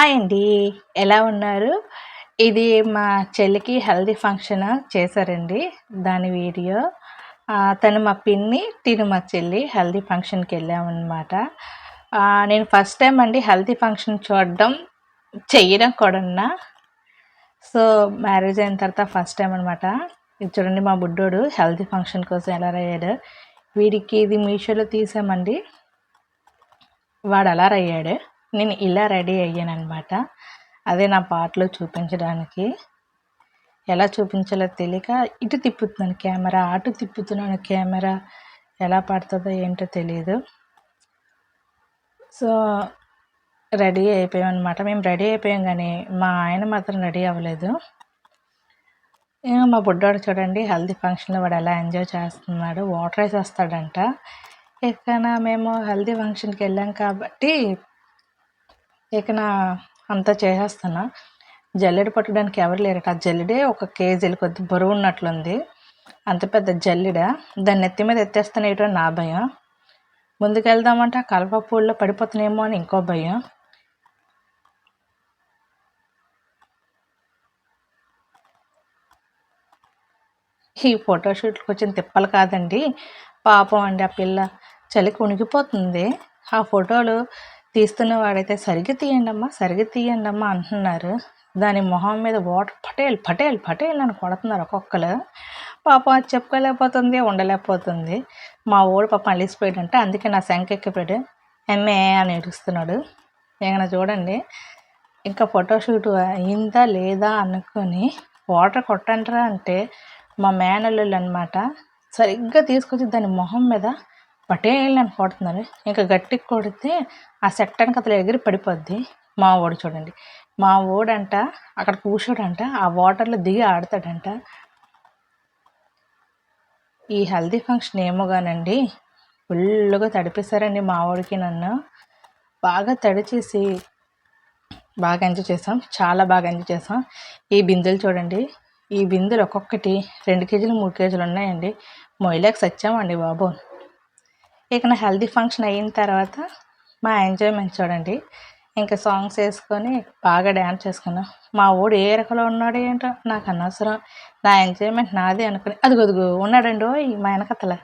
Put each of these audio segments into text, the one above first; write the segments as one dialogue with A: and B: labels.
A: Hi అండి. ఎలా ఉన్నారు? ఇది మా చెల్లికి హెల్తీ ఫంక్షన్ చేశారండి. దాని వీడియో. తను మా పిన్ని, తిను మా చెల్లి హెల్తీ ఫంక్షన్‌కెళ్ళామనమాట. నేను ఫస్ట్ టైమ్ అండి హెల్తీ ఫంక్షన్ చూడడం, చెయ్యడం కూడానా. సో, మ్యారేజ్ అయిన తర్వాత ఫస్ట్ టైమ్ అనమాట. ఇది చూడండి మా బుడ్డోడు హెల్తీ ఫంక్షన్ కోసం ఎలా రెయ్యాడో. వీడికి ఇది మీషోలో తీసామండి. వాడు అలా రెయ్యాడు. నేను ఇలా రెడీ అయ్యాననమాట. అదే నా పాటలో చూపించడానికి. ఎలా చూపించాలో తెలియక ఇటు తిప్పుతున్నాను కెమెరా, అటు తిప్పుతున్నాను కెమెరా. ఎలా పడుతుందో ఏంటో తెలీదు. సో, రెడీ అయిపోయామనమాట. మేము రెడీ అయిపోయాం కానీ మా ఆయన మాత్రం రెడీ అవ్వలేదు. మా బుడ్డోడు చూడండి హెల్తీ ఫంక్షన్‌లో వాడు ఎలా ఎంజాయ్ చేస్తున్నాడు. వాటర్ వేసేస్తాడంట. మేము హెల్తీ ఫంక్షన్‌కి వెళ్ళాం కాబట్టి అంతా చేసేస్తున్నా. జల్లెడ పట్టడానికి ఎవరు లేరట. ఆ జల్లెడే ఒక కేజీలు కొద్ది బరువు ఉన్నట్లుంది. అంత పెద్ద జల్లెడ. దాన్ని నెత్తి మీద ఎత్తేస్తానేటో నా భయం. ముందుకెళ్దామంటే ఆ కలపపూడిలో పడిపోతున్నాయేమో అని ఇంకో భయం. ఈ ఫోటోషూట్కి వచ్చిన తిప్పలు కాదండి. పాపం అండి ఆ పిల్ల చలికి ఉణికిపోతుంది. ఆ ఫోటోలు తీస్తున్న వాడైతే సరిగ్గా తీయండమ్మా అంటున్నారు. దాని మొహం మీద వాటర్ పటేల్ అని కొడుతున్నారు ఒక్కొక్కరు. పాపం అది చెప్పుకోలేకపోతుంది, ఉండలేకపోతుంది. మా ఊడు పాపం అలిసిపోయాడంటే అందుకే నా శంఖ ఎక్కిపోయాడు. ఎమ్మే అని ఏడుస్తున్నాడు. చూడండి ఇంకా ఫోటోషూట్ అయిందా లేదా అనుకొని వాటర్ కొట్టంటారా అంటే మా మేనల్లుళ్ళు అనమాట సరిగ్గా తీసుకొచ్చి దాని మొహం మీద పటేల్ అని కొడుతున్నారు. ఇంకా గట్టిగా కొడితే ఆ సెట్టానికి అతను ఎగిరి పడిపోద్ది. మా ఊడు చూడండి, మా ఊడంట అక్కడ కూర్చోడంట, ఆ వాటర్లో దిగి ఆడతాడంట. ఈ హెల్దీ ఫంక్షన్ ఏమో కానండి ఫుల్గా తడిపేశారండి మా ఊడికి. నన్ను బాగా తడిచేసి బాగా ఎంజాయ్ చేసాం. చాలా బాగా ఎంజాయ్ చేసాం. ఈ బిందెలు చూడండి, ఈ బిందెలు ఒక్కొక్కటి 2 కేజీలు 3 కేజీలు ఉన్నాయండి. మొయ్యలేక సచ్చామండి బాబు. నా హెల్దీ ఫంక్షన్ అయిన తర్వాత మా ఎంజాయ్మెంట్ చూడండి. ఇంకా సాంగ్స్ వేసుకొని బాగా డ్యాన్స్ చేసుకున్నాం. మా ఊడు ఏ రకంలో ఉన్నాడో ఏంటో నాకు అనవసరం. నా ఎంజాయ్మెంట్ నాదే అనుకుని అదిగో ఉన్నాడండి మా వెనకతల.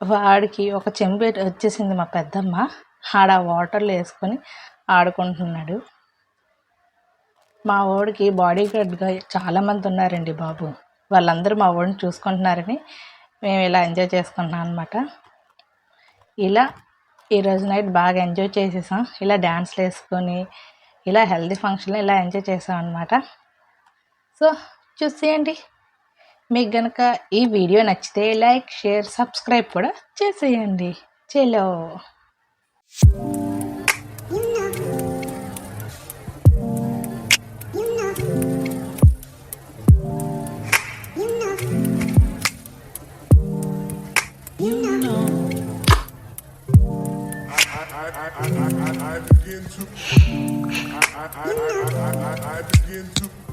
A: వాడికి ఒక చెంబు వచ్చేసింది మా పెద్దమ్మ. ఆడ వాటర్లో వేసుకొని ఆడుకుంటున్నాడు. మా ఊడికి బాడీ గార్డ్గా చాలామంది ఉన్నారండి బాబు. వాళ్ళందరూ మా ఊడిని చూసుకుంటున్నారని మేము ఇలా ఎంజాయ్ చేసుకుంటున్నాం అనమాట. ఇలా ఈరోజు నైట్ బాగా ఎంజాయ్ చేసేసాం. ఇలా డ్యాన్స్లు వేసుకొని ఇలా హెల్దీ ఫంక్షన్లో ఇలా ఎంజాయ్ చేసాం అనమాట. సో చూసేయండి. మీకు కనుక ఈ వీడియో నచ్చితే లైక్, షేర్, సబ్స్క్రైబ్ కూడా చేసేయండి. చలో. I begin to